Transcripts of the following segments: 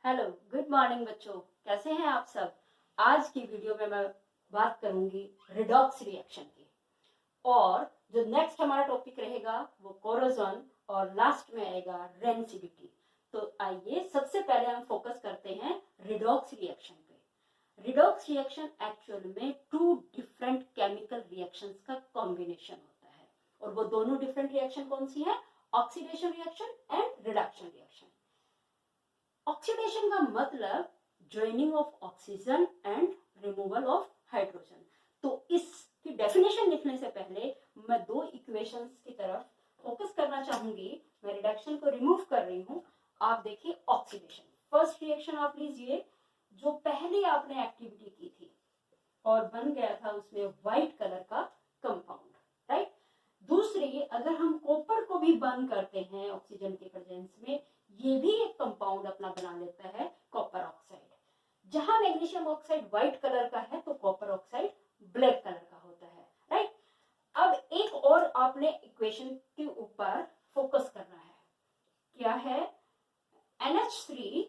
Hello, good morning बच्चों। कैसे हैं आप सब। आज की वीडियो में मैं बात करूंगी रिडॉक्स रिएक्शन की, और जो नेक्स्ट हमारा टॉपिक रहेगा वो कोरोजन, और लास्ट में आएगा रेंसिडिटी। तो आइए सबसे पहले हम फोकस करते हैं रिडॉक्स रिएक्शन पे। रिडॉक्स रिएक्शन एक्चुअल में टू डिफरेंट केमिकल रिएक्शंस का कॉम्बिनेशन होता है, और वो दोनों डिफरेंट रिएक्शन कौन सी है? Oxidation reaction and reduction reaction. Oxidation का मतलब joining of oxygen and removal of hydrogen. तो इसकी डेफिनेशन लिखने से पहले मैं दो इक्वेशंस की तरफ फोकस करना चाहूंगी। मैं रिडक्शन को रिमूव कर रही हूं। आप देखिए ऑक्सीडेशन, फर्स्ट रिएक्शन आप लीजिए, जो पहले आपने एक्टिविटी की थी और बन गया था उसमें व्हाइट कलर का कंपाउंड, राइट। दूसरी, अगर हम कॉपर को भी बर्न करते हैं ऑक्सीजन के प्रेजेंस में, ये भी एक कंपाउंड अपना बना लेता है, कॉपर ऑक्साइड। जहां मैग्नीशियम ऑक्साइड व्हाइट कलर का है तो कॉपर ऑक्साइड ब्लैक कलर का होता है, राइट। अब एक और आपने इक्वेशन के ऊपर फोकस करना है, क्या है? NH3,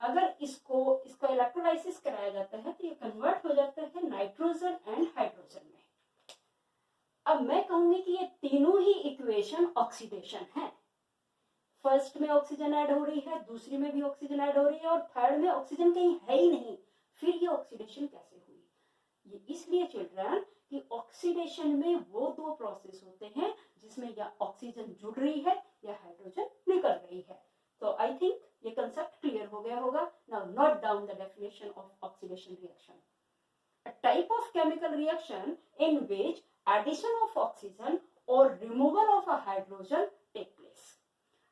अगर इसका इलेक्ट्रोलाइसिस कराया जाता है तो ये कन्वर्ट हो जाता है नाइट्रोजन एंड हाइड्रोजन में। अब मैं कहूंगी कि ये तीनों ही इक्वेशन ऑक्सीडेशन है। फर्स्ट में ऑक्सीजन ऐड हो रही है, दूसरी में भी ऑक्सीजन ऐड हो रही है, और थर्ड में ऑक्सीजन कहीं है ही नहीं। फिर ये ऑक्सीडेशन कैसे हुई? ये इसलिए चिल्ड्रन कि ऑक्सीडेशन में वो दो प्रोसेस होते हैं जिसमें या ऑक्सीजन जुड़ रही है या हाइड्रोजन निकल रही है। तो आई थिंक ये कंसेप्ट क्लियर हो गया होगा। Now note down the definition of oxidation reaction. A type of chemical reaction in which addition of oxygen or removal of a hydrogen take place.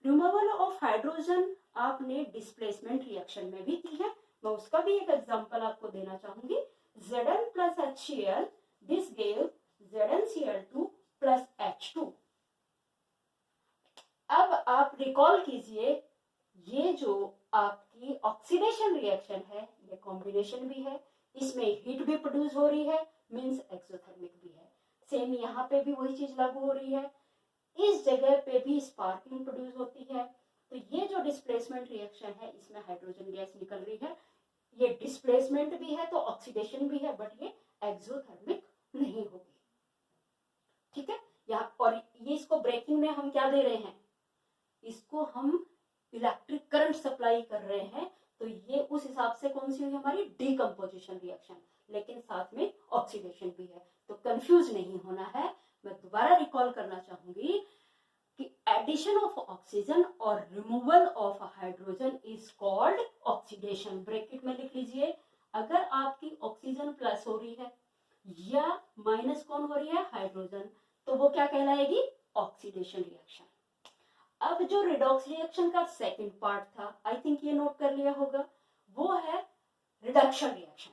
Removal of hydrogen आपने displacement reaction में भी की है। मैं उसका भी एक एग्जांपल आपको देना चाहूंगी। Zn plus HCl, this gave ZnCl2 plus H2। अब आप रिकॉल कीजिए, ये जो आपकी ऑक्सीडेशन रिएक्शन है ये कॉम्बिनेशन भी है, इसमें हीट भी प्रोड्यूस हो रही है, मींस एक्सोथर्मिक भी है। सेम यहाँ पे भी वही चीज लागू हो रही है, इस जगह पे भी स्पार्किंग प्रोड्यूस होती है। तो ये जो डिस्प्लेसमेंट रिएक्शन है इसमें हाइड्रोजन गैस निकल रही है, ये डिस्प्लेसमेंट भी है तो ऑक्सीडेशन भी है, बट ये एक्सोथर्मिक नहीं होगी, ठीक है। यहाँ और ये इसको ब्रेकिंग में हम क्या दे रहे हैं? इसको हम इलेक्ट्रिक करंट सप्लाई कर रहे हैं, तो ये उस हिसाब से कौन सी हुई हमारी? डीकंपोजिशन रिएक्शन, लेकिन साथ में ऑक्सीडेशन भी है। तो कंफ्यूज नहीं होना है। मैं दोबारा रिकॉल करना चाहूंगी कि एडिशन ऑफ ऑक्सीजन और removal of hydrogen is called oxidation. Bracket में लिख लीजिए, अगर आपकी ऑक्सीजन प्लस हो रही है या माइनस कौन हो रही है? हाइड्रोजन, तो वो क्या कहलाएगी? Oxidation reaction. अब जो रिडॉक्स रिएक्शन का सेकंड पार्ट था, आई थिंक ये नोट कर लिया होगा, वो है रिडक्शन रिएक्शन।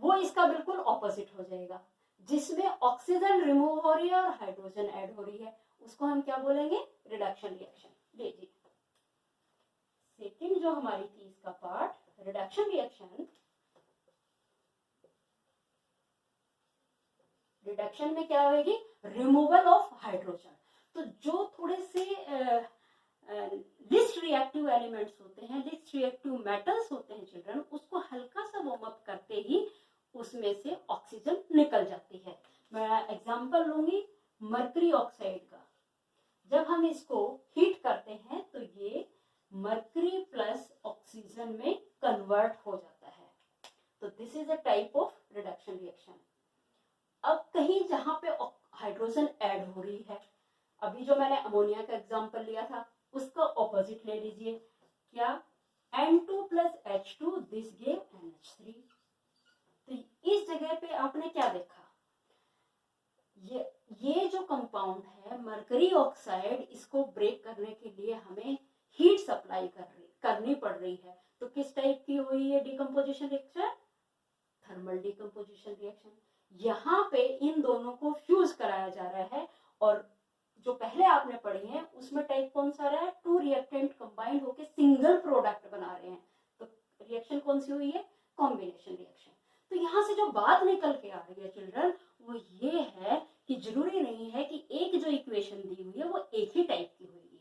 वो इसका बिल्कुल ऑपोजिट हो जाएगा, जिसमें ऑक्सीजन रिमूव हो रही है और हाइड्रोजन ऐड हो रही है, उसको हम क्या बोलेंगे? Reduction reaction. लीजिए सेकंड जो हमारी थी इसका पार्ट रिडक्शन रिएक्शन। रिडक्शन में क्या होगी? Removal of hydrogen. तो जो थोड़े से लिस्ट रिएक्टिव एलिमेंट्स होते हैं, लिस्ट रिएक्टिव मेटल्स होते हैं चिल्ड्रन, उसको हल्का सा वार्म अप करते ही उसमें से ऑक्सीजन निकल जाती है। मैं एग्जांपल लूंगी मरकरी ऑक्साइड का। जब हम इसको हीट करते हैं तो ये मरकरी प्लस ऑक्सीजन में कन्वर्ट हो जाता है। तो this is a type of reduction reaction. अब कहीं जहां पे हाइड्रोजन ऐड हो रही है, अभी जो मैंने अमोनिया का एग्जांपल लिया था उसका ऑपोजिट ले लीजिए, क्या? N2 plus H2, this gave NH3। तो इस जगह पे आपने क्या देखा? ये जो कंपाउंड है मरकरी ऑक्साइड, इसको ब्रेक करने के लिए हमें हीट सप्लाई करनी पड़ रही है। तो किस टाइप की हुई है decomposition reaction? Thermal decomposition reaction. यहाँ पे इन दोनों को फ्यूज कराया जा रहा है, और जो पहले आपने पढ़ी है उसमें टाइप कौन सा रहा है? टू रिएक्टेंट कंबाइंड होकर सिंगल प्रोडक्ट बना रहे हैं। तो रिएक्शन कौन सी हुई है? Combination reaction. तो यहाँ से जो बात निकल के आ रही है चिल्ड्रन, वो ये है कि जरूरी नहीं है कि एक जो इक्वेशन दी हुई है वो एक ही टाइप की होगी।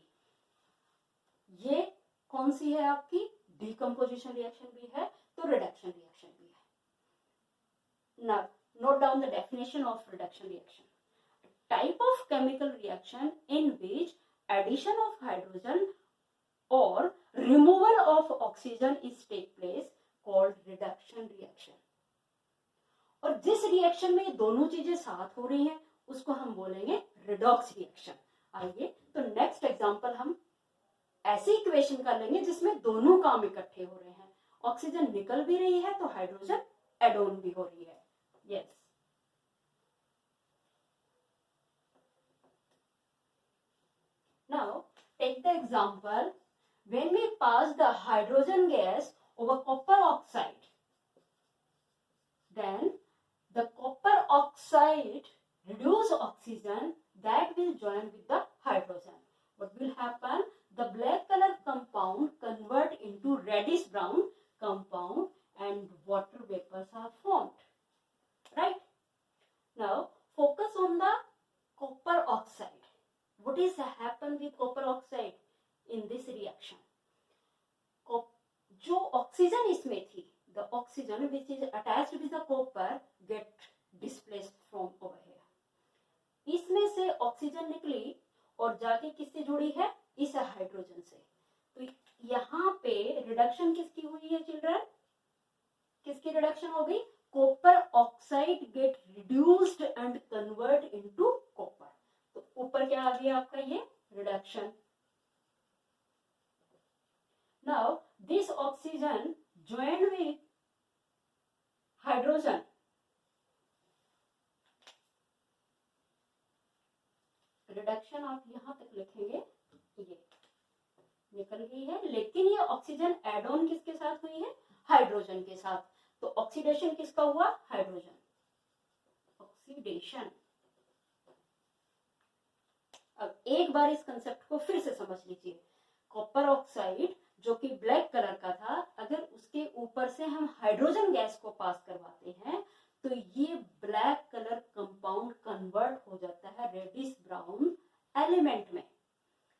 ये कौन सी है आपकी? डिकम्पोजिशन रिएक्शन भी है तो रिडक्शन रिएक्शन भी है। Now note down the definition of reduction reaction. Type of chemical reaction in which addition of hydrogen और removal of oxygen is take place called reduction reaction. और जिस रिएक्शन में ये दोनों चीजें साथ हो रही हैं उसको हम बोलेंगे रिडॉक्स रिएक्शन। आइए तो नेक्स्ट एग्जांपल हम ऐसी इक्वेशन कर लेंगे जिसमें दोनों काम इकट्ठे हो रहे हैं, ऑक्सीजन निकल भी रही है तो हाइड्रोजन एड ऑन भी हो रही है। Yes, now take the example when we pass the hydrogen gas over copper oxide, then the copper oxide reduce oxygen that will join with the hydrogen. What will happen? The black color compound convert into reddish brown compound and water vapors are formed. Right? Now focus on the copper oxide. What is happen with copper oxide in this reaction? जो oxygen इसमें थी, the oxygen which is attached with the copper get displaced from over here. इसमें से oxygen निकली और जाके किससे जुड़ी है? इस हाइड्रोजन से। तो यहाँ पे रिडक्शन किसकी हुई है चिल्ड्रन? किसकी रिडक्शन हो गई? Copper oxide gate reduced and convert into copper. तो ऊपर क्या आ गया आपका? ये reduction. Now this oxygen joined with hydrogen, reduction आप यहां तक लिखेंगे, ये निकल गई है, लेकिन ये ऑक्सीजन एड ऑन किसके साथ हुई है? हाइड्रोजन के साथ। तो ऑक्सीडेशन किसका हुआ? Hydrogen, oxidation. अब एक बार इस कंसेप्ट को फिर से समझ लीजिए। कॉपर ऑक्साइड जो कि ब्लैक कलर का था, अगर उसके ऊपर से हम हाइड्रोजन गैस को पास करवाते हैं तो ये ब्लैक कलर कंपाउंड कन्वर्ट हो जाता है रेडिश ब्राउन एलिमेंट में।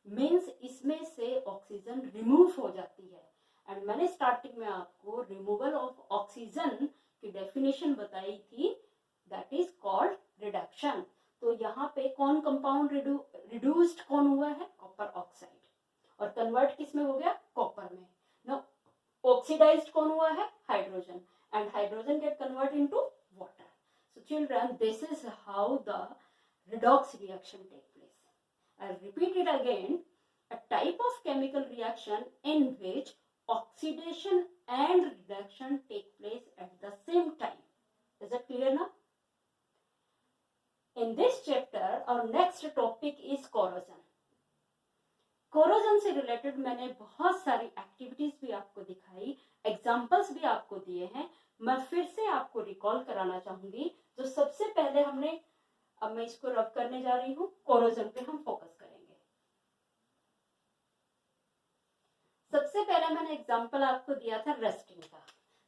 मींस इसमें से ऑक्सीजन रिमूव हो जाती है। एंड मैंने स्टार्टिंग में आपको रिमूवल ऑफ ऑक्सीजन की डेफिनेशन बताई थी, दैट इज कॉल्ड रिडक्शन। तो यहाँ पे कौन कंपाउंड रिड्यूस्ड कौन हुआ है? Copper oxide. और कन्वर्ट किस में हो गया? कॉपर में। नो, ऑक्सीडाइज्ड कौन हुआ है? Hydrogen. And hydrogen gate convert into water. So children, this is how the redox reaction take place. I'll repeat it again. A type of chemical reaction in which oxidation and reduction take place at the same time. Is that clear now? In this chapter, our next topic is corrosion. Corrosion से related मैंने बहुत सारी activities भी आपको दिखाई, examples भी आपको दिए हैं। मैं फिर से आपको रिकॉल कराना चाहूंगी। जो सबसे पहले हमने, अब मैं इसको रब करने जा रही हूँ, कोरोजन पे हम फोकस करेंगे। सबसे पहले मैंने एग्जाम्पल आपको दिया था रस्टिंग का।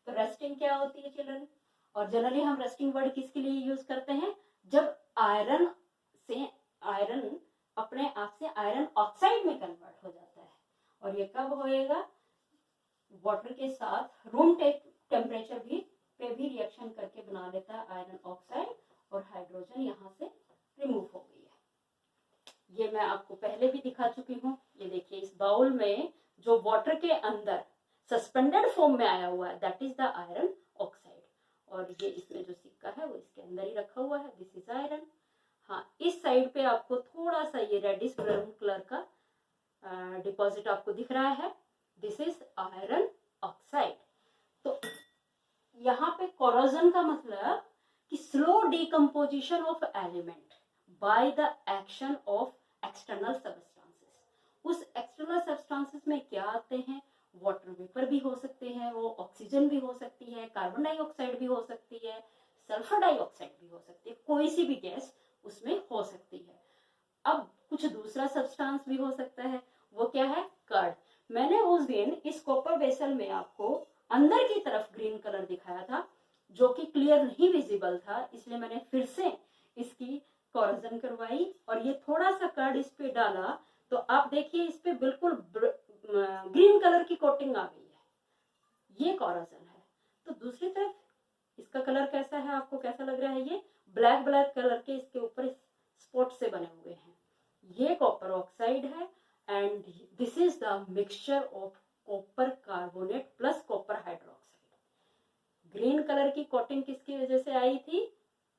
तो रस्टिंग क्या होती है चिल्ड्रन? और जनरली हम रस्टिंग वर्ड किसके लिए यूज करते हैं? जब आयरन अपने आप से आयरन ऑक्साइड में कन्वर्ट हो जाता है। और ये कब होएगा? वाटर के साथ रूम टेम्परेचर पे भी रिएक्शन करके बना लेता है आयरन ऑक्साइड, और हाइड्रोजन यहाँ से रिमूव हो गई है। ये मैं आपको पहले भी दिखा चुकी हूँ। ये देखिए, इस बाउल में जो वाटर के अंदर सस्पेंडेड फॉर्म में आया हुआ है, that is the iron oxide. और ये इसमें जो सिक्का है वो इसके अंदर ही रखा हुआ है, दिस इज आयरन। हाँ, इस साइड पे आपको थोड़ा सा ये रेडिश ब्राउन कलर का डिपॉजिट आपको दिख रहा है, दिस इज आयरन ऑक्साइड। तो यहाँ पे कोरोजन का मतलब कि slow decomposition of element by the action of external substances. उस एक्सटर्नल सब्सटेंसेस में क्या आते हैं? वाटर वेपर भी हो सकते हैं, वो ऑक्सीजन भी हो सकती है, कार्बन डाइऑक्साइड भी हो सकती है, सल्फर डाइऑक्साइड भी हो सकती है, कोई सी भी गैस उसमें हो सकती है। अब कुछ दूसरा सब्सटेंस भी हो सकता है, वो क्या है? कर्ड। मैंने उस दिन इस कॉपर वेसल में आपको अंदर की तरफ ग्रीन कलर दिखाया था, जो कि क्लियर नहीं विजिबल था, इसलिए मैंने फिर से इसकी कोरोजन करवाई और ये थोड़ा सा कर्ड इस पे डाला, तो आप देखिए इस पे बिल्कुल ग्रीन कलर की कोटिंग आ गई है। ये कोरोजन है। तो दूसरी तरफ इसका कलर कैसा है, आपको कैसा लग रहा है, ये ब्लैक ब्लैक कलर के इसके ऊपर स्पॉट से बने हुए हैं, ये कॉपर ऑक्साइड है। And this is the mixture of copper carbonate plus copper hydroxide. Green colour की कोटिंग किसकी वजह से आई थी,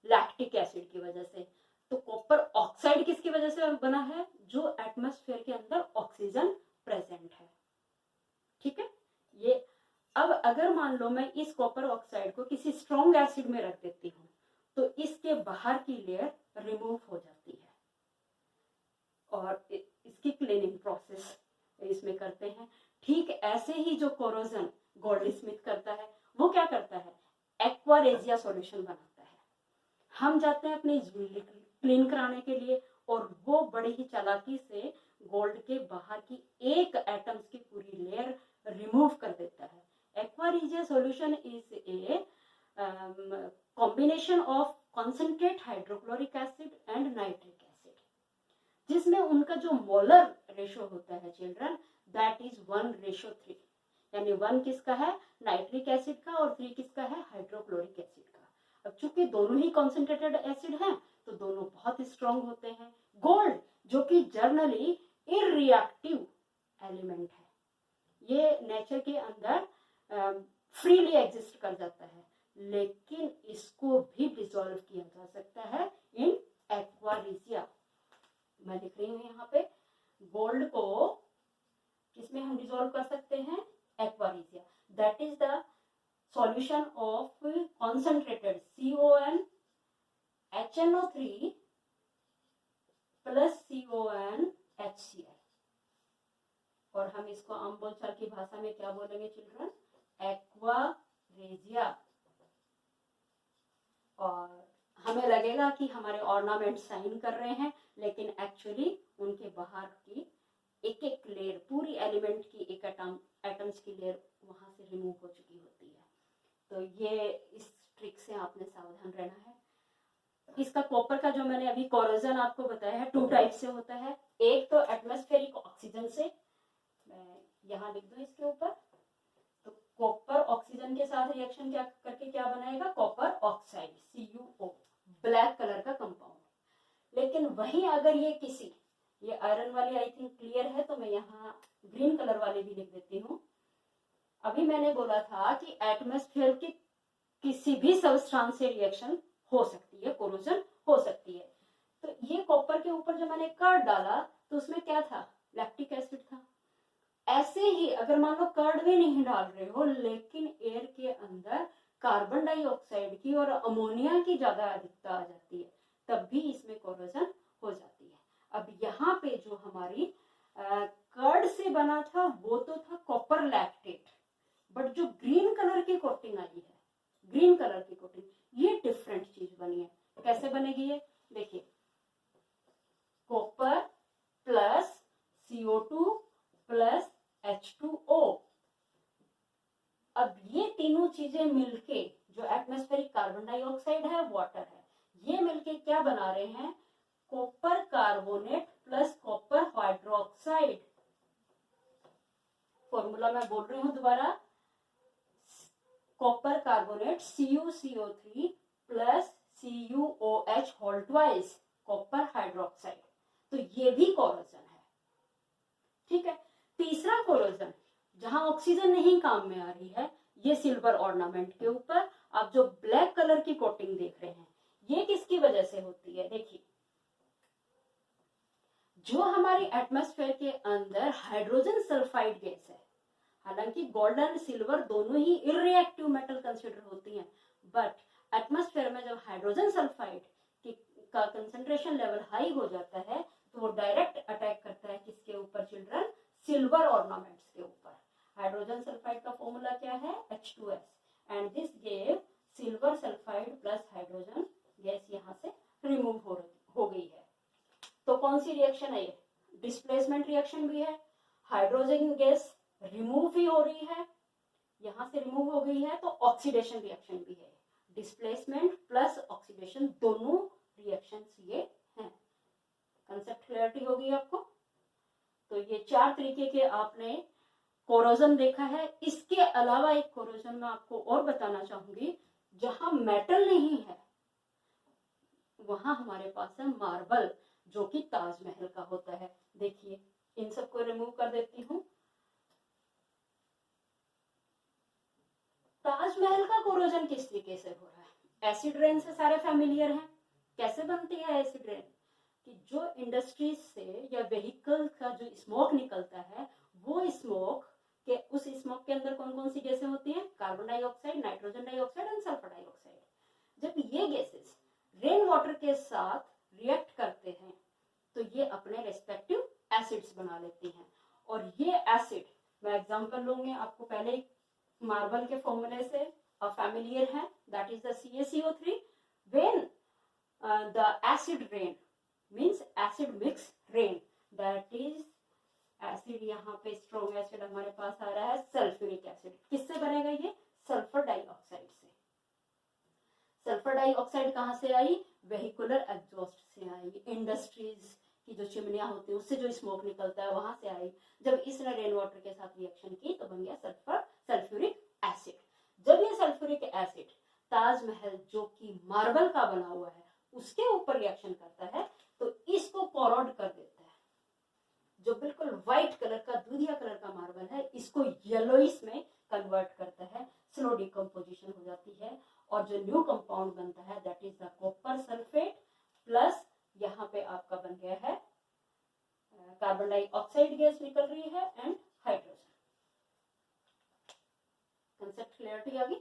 लैक्टिक एसिड की वजह से। तो कॉपर ऑक्साइड किसकी वजह से बना है, जो एटमॉस्फेयर के अंदर ऑक्सीजन प्रेजेंट है। ठीक है, ये अब अगर मान लो मैं इस कॉपर ऑक्साइड को किसी स्ट्रॉन्ग एसिड में रख देती हूँ तो इसके बाहर की लेयर रिमूव हो जाती है और इसकी क्लीनिंग प्रोसेस इसमें करते हैं। ठीक ऐसे ही जो कोरोजन गोल्डस्मिथ करता है, वो क्या करता है, एक्वारेजिया सॉल्यूशन बनाता है। हम जाते हैं अपनी ज्वेलरी क्लीन कराने के लिए और वो बड़े ही चालाकी से गोल्ड के बाहर की एक एटम्स की पूरी लेयर रिमूव कर देता है। Aqua regia solution is a combination of concentrate hydrochloric acid and nitric acid, जिसमें उनका जो मोलर रेशो होता है चिल्ड्रन, दैट इज 1:3, यानी 1 किसका है, नाइट्रिक एसिड का, और 3 किसका है, हाइड्रोक्लोरिक एसिड का। अब चूंकि दोनों ही कॉन्सेंट्रेटेड एसिड हैं तो दोनों बहुत स्ट्रॉन्ग होते हैं। गोल्ड जो कि जर्नली इरिएक्टिव एलिमेंट है, ये नेचर के अंदर फ्रीली एग्जिस्ट कर जाता है, लेकिन इसको भी डिसॉल्व किया जा सकता है इन एक्वारेजिया। मैं लिख रही हूँ यहाँ पे, गोल्ड को किसमें हम डिसॉल्व कर सकते हैं, aqua regia. That is the solution of concentrated CON HNO3 plus CON HCl, और हम इसको आम बोलचाल की भाषा में क्या बोलेंगे चिल्ड्रन, एक्वारेजिया। और हमें लगेगा कि हमारे ऑर्नामेंट साइन कर रहे हैं, लेकिन एक्चुअली उनके बाहर की एक एक लेयर, पूरी एलिमेंट की एक एटम्स की लेयर वहां से रिमूव हो चुकी होती है। तो ये इस ट्रिक से आपने सावधान रहना है। इसका कॉपर का जो मैंने अभी कोरोजन आपको बताया है 2 टाइप से होता है। एक तो एटमॉस्फेरिक ऑक्सीजन से, मैं यहाँ लिख दूं इसके ऊपर, तो कॉपर ऑक्सीजन के साथ रिएक्शन क्या करके क्या बनाएगा, copper oxide CuO, black colour का कंपाउंड। लेकिन वहीं अगर ये आयरन वाली आई थिंक क्लियर है, तो मैं यहाँ ग्रीन कलर वाले भी लिख देती हूँ। अभी मैंने बोला था कि एटमॉस्फेयर की किसी भी सबस्टांस से रिएक्शन हो सकती है, कोरोजन हो सकती है। तो ये कॉपर के ऊपर जो मैंने कर्ड डाला तो उसमें क्या था, लैक्टिक एसिड था। ऐसे ही अगर मान लो कर्ड भी नहीं डाल रहे हो, लेकिन एयर के अंदर कार्बन डाइऑक्साइड की और अमोनिया की ज्यादा अधिकता आ जाती है, तब भी इसमें कोरोजन हो जाती है। अब यहाँ पे जो हमारी कर्ड से बना था वो तो था कॉपर लैक्टेट, बट जो ग्रीन कलर की कोटिंग आई है, ग्रीन कलर की कोटिंग, ये डिफरेंट चीज बनी है। कैसे बनेगी ये देखिए, copper plus CO2 plus H2O। अब ये तीनों चीजें मिलके, जो एटमॉस्फेरिक कार्बन डाइऑक्साइड है, वाटर है, ये मिलके क्या बना रहे हैं, copper carbonate plus copper hydroxide. Formula मैं बोल रही हूं दोबारा, copper carbonate CuCO3 plus CuOH whole twice copper hydroxide. तो ये भी कोरोजन है। ठीक है, तीसरा कोरोजन जहां ऑक्सीजन नहीं काम में आ रही है, ये सिल्वर ऑर्नामेंट के ऊपर आप जो ब्लैक कलर की कोटिंग देख रहे हैं, ये किसकी वजह से होती है, देखिए जो हमारी एटमॉस्फेयर के अंदर हाइड्रोजन सल्फाइड गैस है, हालांकि गोल्ड एंड सिल्वर दोनों ही इररिएक्टिव मेटल कंसिडर होती हैं, बट एटमॉस्फेयर में जब हाइड्रोजन सल्फाइड का कंसंट्रेशन लेवल हाई हो जाता है तो वो डायरेक्ट अटैक करता है किसके ऊपर चिल्ड्रन, सिल्वर ऑर्नामेंट्स के ऊपर। हाइड्रोजन सल्फाइड का फॉर्मूला क्या है, H2S, and this gave silver sulphide plus hydrogen gas यहाँ से रिमूव हो गई है। तो कौन सी रिएक्शन है ये, डिस्प्लेसमेंट रिएक्शन भी है, हाइड्रोजन गैस रिमूव भी हो रही है, यहां से रिमूव हो गई है, तो ऑक्सीडेशन रिएक्शन भी है। डिस्प्लेसमेंट प्लस ऑक्सीडेशन दोनों रिएक्शंस ये हैं। कंसेप्ट क्लैरिटी होगी आपको। तो ये 4 तरीके के आपने कोरोजन देखा है। इसके अलावा एक कोरोजन मैं आपको और बताना चाहूंगी, जहां मेटल नहीं है वहां हमारे पास है मार्बल, जो कि ताजमहल का होता है। देखिए इन सबको रिमूव कर देती हूँ। ताजमहल का कोरोजन किस तरीके से हो रहा है? एसिड रेन से सारे फैमिलियर हैं। कैसे बनती है एसिड रेन? कि जो इंडस्ट्रीज से या व्हीकल का जो स्मोक निकलता है, वो स्मोक के उस स्मोक के अंदर कौन कौन सी गैसें होती हैं? Carbon dioxide, nitrogen dioxide and sulphur dioxide. जब ये गैसेस रेन वाटर के साथ रिएक्ट करते हैं तो ये अपने रेस्पेक्टिव एसिड्स बना लेती हैं। और ये एसिड, मैं एग्जांपल लूंगी आपको, पहले मार्बल के फॉर्मूले से फैमिलियर है, that is the CaCO3। When the acid rain means acid mix rain, that is acid, यहाँ पे स्ट्रॉन्ग एसिड हमारे पास आ रहा है सल्फ्यूरिक एसिड। किससे बनेगा ये? सल्फर डाइऑक्साइड से। सल्फर डाइऑक्साइड कहाँ से आई? वेहिकुलर एग्जॉस्ट से आई, इंडस्ट्रीज की जो चिमनियां होती है उससे जो स्मोक निकलता है वहां से आई। जब इसने रेन वाटर के साथ रिएक्शन की तो बन गया सल्फ्यूरिक एसिड। जब ये सल्फ्यूरिक एसिड ताजमहल जो कि मार्बल का बना हुआ है उसके ऊपर रिएक्शन करता है तो इसको कोरोड कर देता है। जो बिल्कुल व्हाइट कलर का, दूधिया कलर का मार्बल है, इसको येलोइश में कन्वर्ट करता है, स्लो डिकम्पोजिशन हो जाती है और जो न्यू कंपाउंड बनता है that is the copper sulphate plus यहाँ पे आपका बन गया है कार्बन डाइऑक्साइड गैस निकल रही है एंड हाइड्रोजन। कंसेप्ट क्लियरिटी आ गई?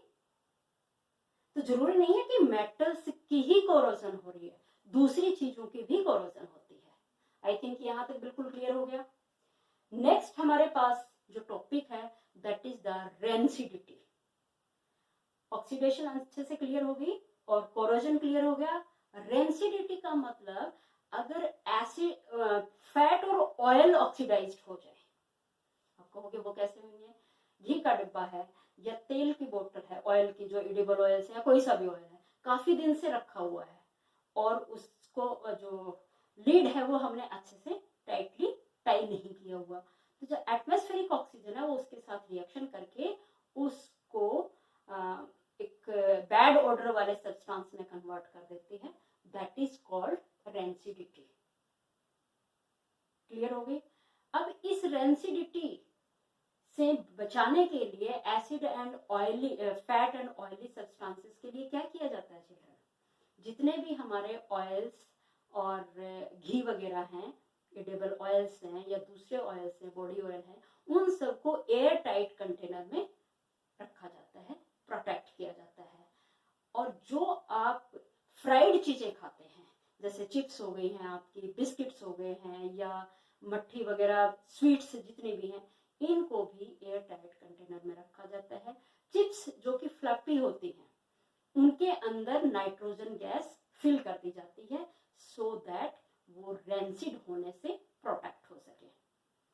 तो जरूरी नहीं है कि मेटल्स की ही कोरोजन हो रही है, दूसरी चीजों की भी कोरोजन होती है। आई थिंक यहां तक बिल्कुल क्लियर हो गया। नेक्स्ट हमारे पास जो टॉपिक है that is the rancidity. Oxidation अच्छे से क्लियर हो गई और कोरोजन क्लियर हो गया। रेंसिडिटी का मतलब अगर एसिड, फैट और ऑयल ऑक्सीडाइज्ड हो जाए, आप कहोगे वो कैसे होंगे? घी का डिब्बा है या तेल की बोतल है, ऑयल की, जो एडिबल ऑयल है या कोई सा भी ऑयल है, काफी दिन से रखा हुआ है और उसको जो लीड है वो हमने अच्छे से टाइटली टाई नहीं किया हुआ, तो जो एटमॉस्फेरिक ऑक्सीजन है वो उसके साथ रिएक्शन करके उसको एक बैड ऑर्डर वाले सब्सटेंस में कन्वर्ट कर देती है, that is called rancidity. Clear हो गई? अब इस रेंसिडिटी से बचाने के लिए acid and oily, fat and oily substances के लिए क्या किया जाता है चिल्ड्रन? जितने भी हमारे ऑयल्स और घी वगैरह हैं, एडिबल ऑयल्स हैं या दूसरे ऑयल्स हैं, बॉडी ऑयल है, उन सबको एयर टाइट कंटेनर में रखा जाता है, प्रोटेक्ट किया जाता है। और जो आप फ्राइड चीजें खाते हैं जैसे चिप्स हो गई हैं आपकी, बिस्किट्स हो गए हैं या मट्ठी वगैरह, स्वीट्स जितने भी हैं, इनको भी एयर टाइट कंटेनर में रखा जाता है। चिप्स जो कि फ्लफी होती हैं उनके अंदर नाइट्रोजन गैस फिल कर दी जाती है सो दैट वो रेंसिड होने से प्रोटेक्ट हो सके।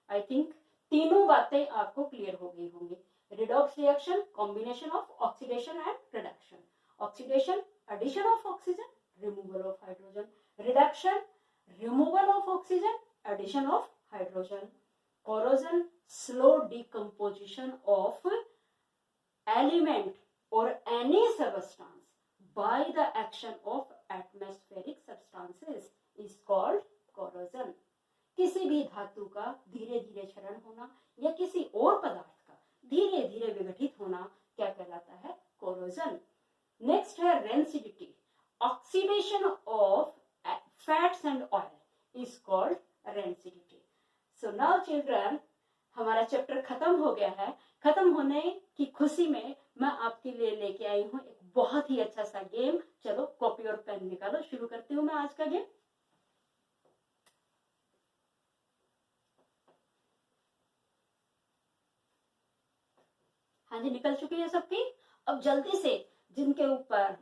आई थिंक तीनों बातें आपको क्लियर हो गई होंगी। Redox reaction, combination of oxidation and reduction. Oxidation, addition of oxygen, removal of hydrogen. Reduction, removal of oxygen, addition of hydrogen. Corrosion, slow decomposition of element or any substance by the action of atmospheric substances is called corrosion. किसी भी धातु का धीरे धीरे क्षरण होना या किसी और पदार्थ का धीरे धीरे विघटित होना क्या कहलाता है? कोरोजन। नेक्स्ट है rancidity. Oxidation of fats and oil is called rancidity. So now children, हमारा चैप्टर खत्म हो गया है। खत्म होने की खुशी में मैं आपके लिए लेके आई हूँ एक बहुत ही अच्छा सा गेम। चलो कॉपी और पेन निकालो, शुरू करती हूँ मैं आज का गेम। हाँ जी, निकल चुकी है सबकी। अब जल्दी से जिनके ऊपर,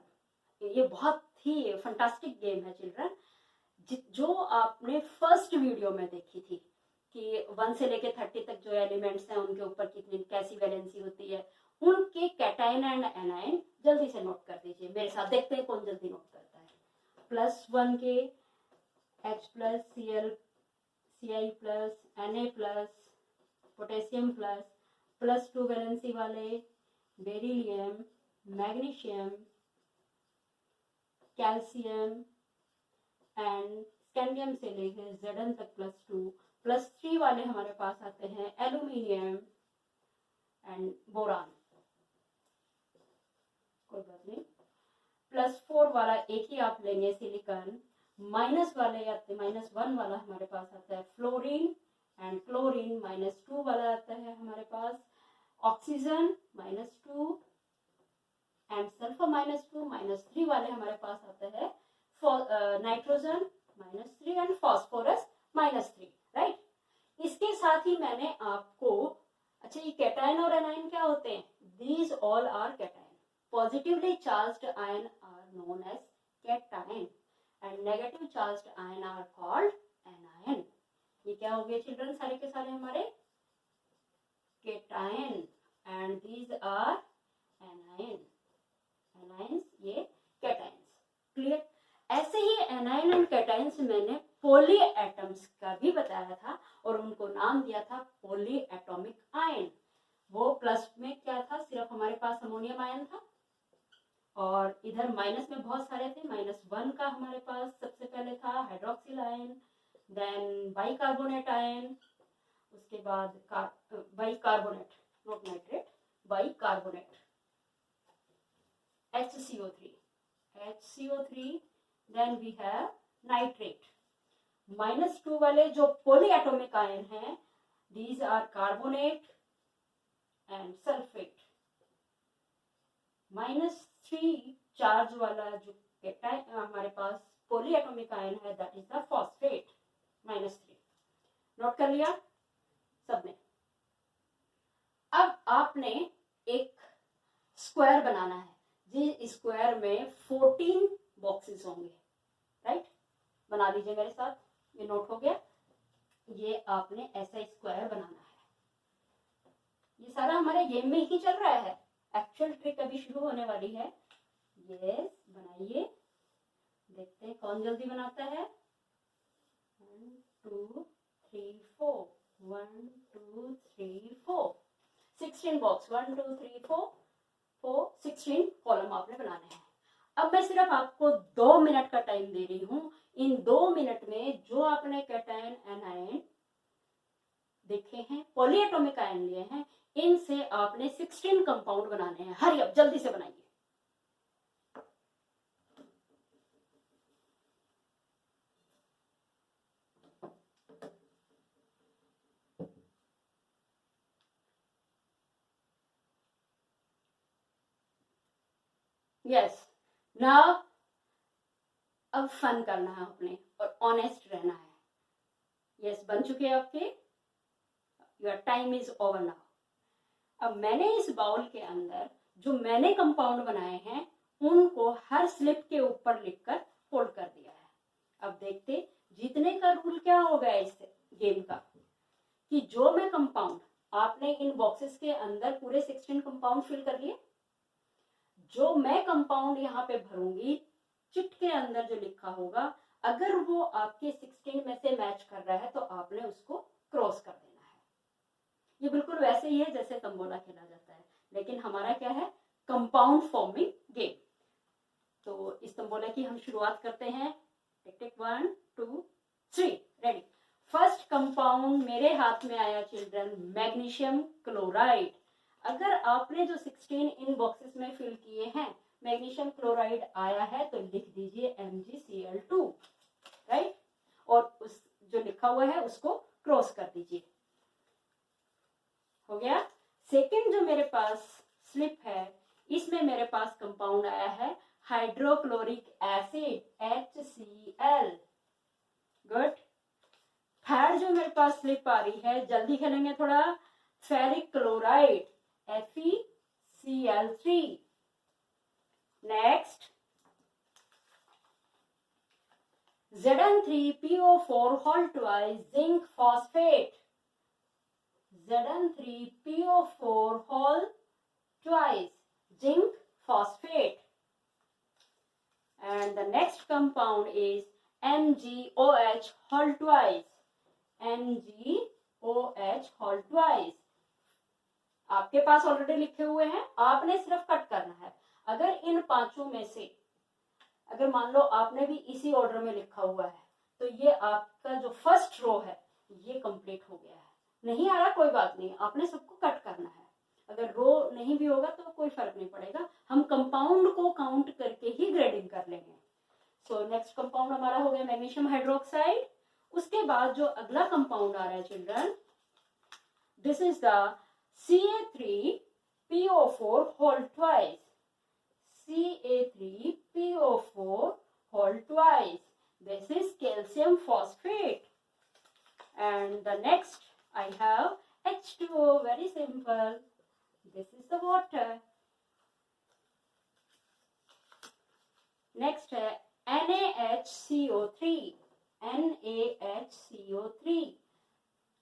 ये बहुत ही फंटास्टिक गेम है चिल्ड्रन, जो आपने फर्स्ट वीडियो में देखी थी कि 1 से लेके 30 तक जो एलिमेंट्स हैं उनके ऊपर कितनी कैसी वैलेंसी होती है, उनके कैटायन एंड एनायन जल्दी से नोट कर दीजिए मेरे साथ। देखते हैं कौन जल्दी नोट करता है। +1 के H+, Cl, Ci+, Na+, potassium plus, +2 valency वाले beryllium, magnesium, calcium and scandium से लेकर Zn तक +2, +3 वाले हमारे पास आते हैं एल्यूमिनियम एंड बोरान, कोई बात नहीं। +4 वाला एक ही आप लेंगे सिलिकॉन, माइनस वाले आते -1 वाला हमारे पास आता है फ्लोरीन एंड क्लोरीन, -2 वाला आता है हमारे पास ऑक्सीजन -2 एंड सल्फर -2, -3 वाले हमारे पास आता है नाइट्रोजन -3 एंड फास्फोरस -3, राइट। इसके साथ ही मैंने आपको, अच्छा ये कैटायन और एनायन क्या होते हैं? These all are cation. Positively charged ion are known as cation and negative charged ion are called anion. ये क्या हो गए चिल्ड्रन? सारे के सारे हमारे cation and these are anion. Anions ये कैटायंस, क्लियर। ऐसे ही एनायन एंड कैटायंस मैंने पॉली एटम्स का भी बताया था और उनको नाम दिया था पॉली एटॉमिक आयन। वो प्लस में क्या था? सिर्फ हमारे पास अमोनियम आयन था और इधर माइनस में बहुत सारे थे। -1 का हमारे पास सबसे पहले था hydroxyl ion, then bicarbonate ion, उसके बाद bicarbonate, not nitrate, bicarbonate HCO3, then we have nitrate। -2 वाले जो पॉलीएटॉमिक आयन हैं, these are carbonate and sulfate। -3 charge वाला जो हमारे पास पॉलीएटॉमिक आयन है, that is the phosphate, -3। Note कर लिया सबने? अब आपने एक स्क्वायर बनाना है, जिस स्क्वायर में 14 बॉक्सेस होंगे, राइट। बना लीजिए मेरे साथ, ये नोट हो गया। ये आपने ऐसा स्क्वायर बनाना है। ये सारा हमारे गेम में ही चल रहा है, एक्चुअल ट्रिक अभी शुरू होने वाली है। यस, बनाइए, देखते हैं कौन जल्दी बनाता है। 1 2 3 4, 1 2 3 4, 16 बॉक्स, 1 2 3 4 16 कॉलम आपने बनाने हैं। अब मैं सिर्फ आपको 2 मिनट का टाइम दे रही हूं। इन 2 मिनट में जो आपने कैटायन एनायन देखे हैं, पॉलीएटॉमिक आयन लिए हैं, इनसे आपने 16 कंपाउंड बनाने हैं। हरी अप, जल्दी से बनाइए। यस, नाउ अब फन करना है अपने और ऑनेस्ट रहना है। यस, बन चुके हैं आपके? Your time is over now. अब मैंने इस बाउल के अंदर जो मैंने कंपाउंड बनाए हैं, उनको हर स्लिप के ऊपर लिखकर फोल्ड कर दिया है। अब देखते जीतने का रूल क्या होगा इस गेम का, कि जो मैं कंपाउंड, आपने इन बॉक्सेस के अंदर पूरे 16 कंपाउंड फिल कर लिए। जो मैं कंपाउंड यहाँ पे भरूंगी, चिट के अंदर जो लिखा होगा, अगर वो आपके 16 में से मैच कर रहा है तो आपने उसको क्रॉस कर देना है। ये बिल्कुल वैसे ही है जैसे तंबोला खेला जाता है, लेकिन हमारा क्या है? Compound forming game. तो इस तंबोला की हम शुरुआत करते हैं। टिक 1 2 3, रेडी। फर्स्ट कंपाउंड मेरे हाथ में आया चिल्ड्रन, मैग्नीशियम क्लोराइड। अगर आपने जो 16 इन बॉक्सेस में फिल किए हैं, मैग्नीशियम क्लोराइड आया है तो लिख दीजिए MgCl2, राइट। और उस जो लिखा हुआ है उसको क्रॉस कर दीजिए। हो गया। सेकंड जो मेरे पास स्लिप है, इसमें मेरे पास कंपाउंड आया है hydrochloric acid HCl, good. Third जो मेरे पास स्लिप आ रही है, जल्दी खेलेंगे थोड़ा, ferric chloride FeCl3। Next Zn3PO4 whole twice zinc phosphate, Zn3PO4 whole twice zinc phosphate, and the next compound is MgOH whole twice, MgOH whole twice, आपके पास already लिखे हुए हैं, आपने सिर्फ कट करना है। अगर इन पांचों में से अगर मान लो आपने भी इसी ऑर्डर में लिखा हुआ है तो ये आपका जो फर्स्ट रो है ये कंप्लीट हो गया है। नहीं आ रहा कोई बात नहीं, आपने सबको कट करना है। अगर रो नहीं भी होगा तो कोई फर्क नहीं पड़ेगा, हम कंपाउंड को काउंट करके ही ग्रेडिंग कर लेंगे। सो नेक्स्ट कंपाउंड हमारा हो गया मैग्नीशियम हाइड्रोक्साइड। उसके बाद जो अगला कंपाउंड आ रहा है children, this is the Ca3PO4 whole twice. Ca3PO4 whole twice. This is calcium phosphate. And the next I have H2O, very simple. This is the water. Next है NaHCO3. NaHCO3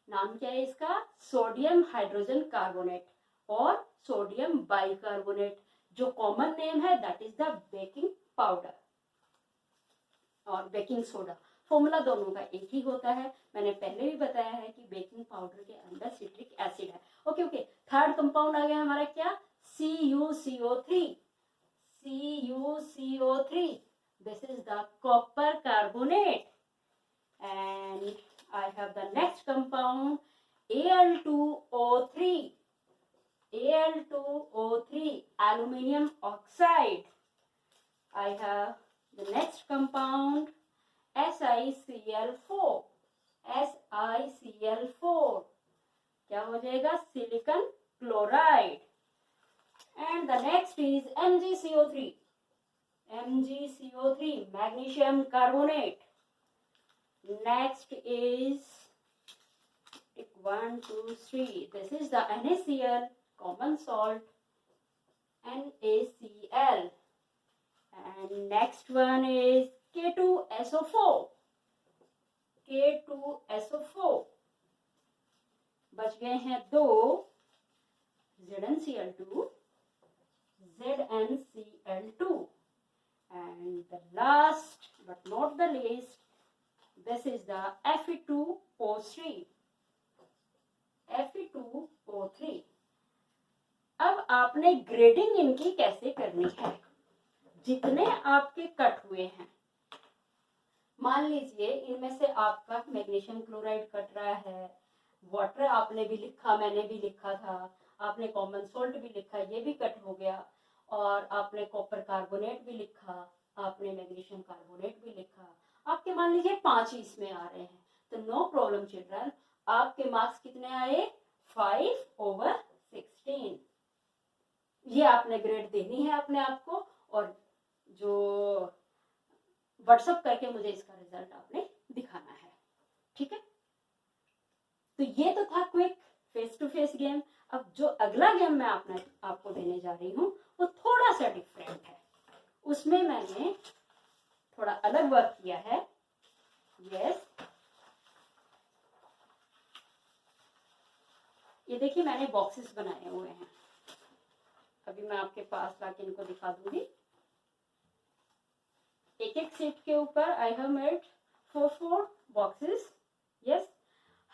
नाम क्या है इसका? सोडियम हाइड्रोजन कार्बोनेट और sodium bicarbonate. जो common name है that is the baking powder और baking soda. Formula दोनों का एक ही होता है, मैंने पहले भी बताया है कि बेकिंग पाउडर के अंदर सिट्रिक एसिड है। ओके ओके, थर्ड कंपाउंड आ गया हमारा क्या? CuCO3. CuCO3, this is the copper carbonate. And I have the next compound Al2O3. Al2O3, aluminium oxide. I have the next compound SiCl4. SiCl4 क्या हो जाएगा? Silicon chloride. And the next is MgCO3. MgCO3, magnesium carbonate. Next is 1, 2, 3. This is the NaCl, common salt, NaCl. And next one is K2SO4. K2SO4. बच गए हैं दो, ZnCl2, ZnCl2. And the last but not the least, this is the Fe2O3. Fe2O3. अब आपने grading इनकी कैसे करनी है? जितने आपके कट हुए हैं, मान लीजिए इनमें से आपका मैग्नीशियम क्लोराइड कट रहा है, वाटर आपने भी लिखा, मैंने भी लिखा था, आपने कॉमन सोल्ट भी लिखा, ये भी कट हो गया, और आपने कॉपर कार्बोनेट भी लिखा, आपने मैग्नीशियम कार्बोनेट भी लिखा। आपके मान लीजिए 5 ही इसमें आ रहे हैं, तो नो प्रॉब्लम चिल्ड्रन, आपके मार्क्स कितने आए? 5/16। ये आपने ग्रेड देनी है अपने आप को, और जो व्हाट्सएप करके मुझे इसका रिजल्ट आपने दिखाना है, ठीक है? तो ये तो था quick face to face game. अब जो अगला गेम मैं आपको देने जा रही हूँ वो थोड़ा सा डिफरेंट है। उसमें मैंने थोड़ा अलग वर्क किया है। यस, ये देखिए मैंने बॉक्सेस बनाए हुए हैं, अभी मैं आपके पास लाके इनको दिखा दूंगी। एक एक सीट के ऊपर I have made 4 boxes. Yes,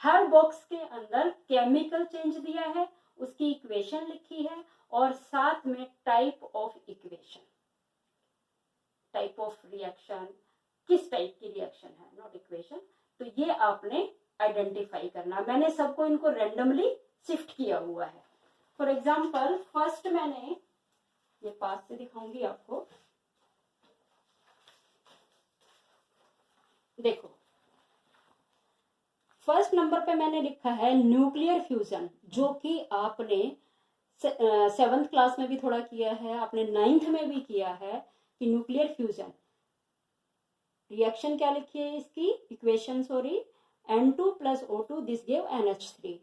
her box के अंदर केमिकल चेंज दिया है, उसकी इक्वेशन लिखी है, और साथ में type of equation, type of reaction, किस टाइप की रिएक्शन है, नॉट इक्वेशन। तो ये आपने आइडेंटिफाई करना। मैंने सबको इनको रैंडमली शिफ्ट किया हुआ है। फॉर एग्जाम्पल फर्स्ट मैंने ये पास से दिखाऊंगी आपको, देखो फर्स्ट नंबर पे मैंने लिखा है न्यूक्लियर फ्यूजन, जो कि आपने 7th क्लास में भी थोड़ा किया है, आपने 9th में भी किया है कि न्यूक्लियर फ्यूजन रिएक्शन क्या लिखी है इसकी equation, sorry, N2 + O2 this give NH3।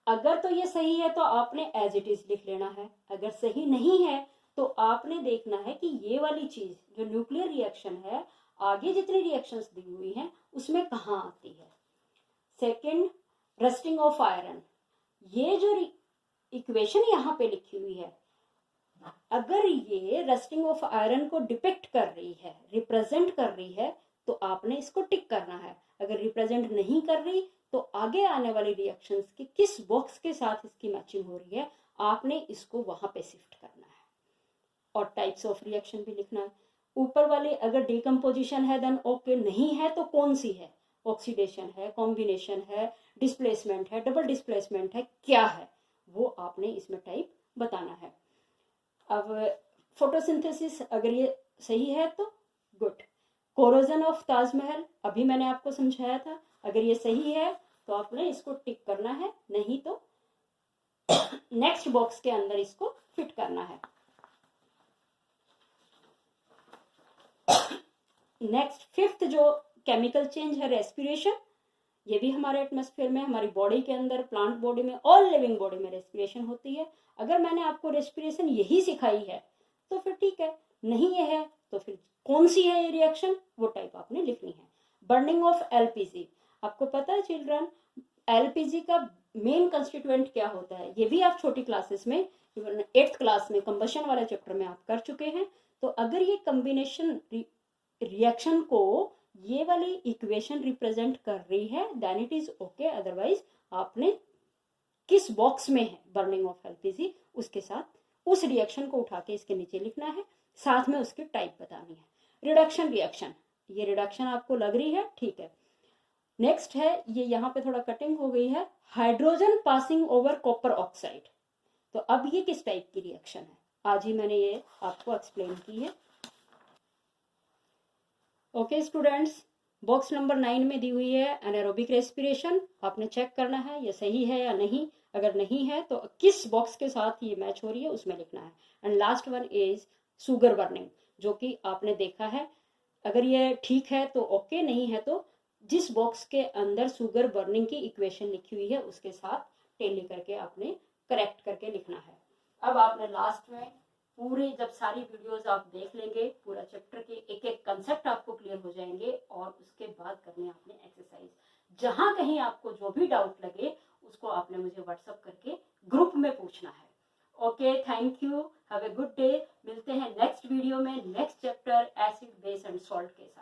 अगर तो ये सही है तो आपने एज इट इज लिख लेना है, अगर सही नहीं है तो आपने देखना है कि ये वाली चीज जो न्यूक्लियर रिएक्शन है आगे जितनी रिएक्शंस दी हुई हैं उसमें कहाँ आती है। सेकेंड, रस्टिंग ऑफ आयरन, ये जो इक्वेशन यहाँ पे लिखी हुई है, अगर ये रस्टिंग ऑफ आयरन को डिपिक्ट कर रही है, रिप्रेजेंट कर रही है, तो आपने इसको टिक करना है। अगर रिप्रेजेंट नहीं कर रही तो आगे आने वाली रिएक्शंस की किस बॉक्स के साथ इसकी मैचिंग हो रही है आपने इसको वहां पे शिफ्ट करना है। और टाइप्स ऑफ रिएक्शन भी लिखना है। ऊपर वाले अगर डिकम्पोजिशन है देन ओके, नहीं है तो कौन सी है, ऑक्सीडेशन है, कॉम्बिनेशन है, डिस्प्लेसमेंट है, डबल डिस्प्लेसमेंट है, क्या है, वो आपने इसमें टाइप बताना है। अब फोटोसिंथेसिस अगर ये सही है तो गुड। कोरोजन ऑफ ताजमहल अभी मैंने आपको समझाया था, अगर ये सही है तो आपने इसको टिक करना है, नहीं तो नेक्स्ट बॉक्स के अंदर इसको फिट करना है। नेक्स्ट फिफ्थ जो केमिकल चेंज है रेस्पिरेशन, ये भी हमारे एटमॉस्फेयर में, हमारी बॉडी के अंदर, प्लांट बॉडी में, ऑल लिविंग बॉडी में रेस्पिरेशन होती है। अगर मैंने आपको रेस्पिरेशन यही सिखाई है तो फिर ठीक है, नहीं ये है तो फिर कौन सी है ये रिएक्शन, वो टाइप आपने लिखनी है। बर्निंग ऑफ एलपीजी, आपको पता है चिल्ड्रन एलपीजी का मेन कंस्टिट्यूएंट क्या होता है, ये भी आप छोटी क्लासेस में, 8th क्लास में कंबशन वाले चैप्टर में आप कर चुके हैं। तो अगर ये कॉम्बिनेशन रिएक्शन को ये वाली इक्वेशन रिप्रेजेंट कर रही है then it is okay, otherwise आपने किस बॉक्स में है बर्निंग ऑफ एलपीजी उसके साथ उस रिएक्शन को उठा के इसके नीचे लिखना है, साथ में उसकी टाइप बतानी है। रिडक्शन रिएक्शन, ये रिडक्शन आपको लग रही है, ठीक है। नेक्स्ट है, ये यहाँ पे थोड़ा कटिंग हो गई है, hydrogen passing over copper oxide. तो अब ये किस टाइप की रिएक्शन है, आज ही मैंने ये आपको एक्सप्लेन की है। ओके स्टूडेंट्स, बॉक्स नंबर 9 में दी हुई है एनारोबिक रेस्पिरेशन, आपने चेक करना है ये सही है या नहीं, अगर नहीं है तो किस बॉक्स के साथ ये मैच हो रही है उसमें लिखना है। And last one is sugar burning, जो कि आपने देखा है, अगर ये ठीक है तो ओके, नहीं है तो जिस बॉक्स के अंदर शुगर बर्निंग की इक्वेशन लिखी हुई है उसके साथ टेली करके आपने करेक्ट करके लिखना है। अब आपने लास्ट में पूरी जब सारी वीडियोस आप देख लेंगे, पूरा चैप्टर के एक एक कंसेप्ट आपको क्लियर हो जाएंगे, और उसके बाद करनी है आपने एक्सरसाइज। जहां कहीं आपको जो भी डाउट लगे उसको आपने मुझे व्हाट्सएप करके ग्रुप में पूछना है। Okay, thank you, have a good day. मिलते हैं नेक्स्ट वीडियो में next chapter acid base and salt के साथ।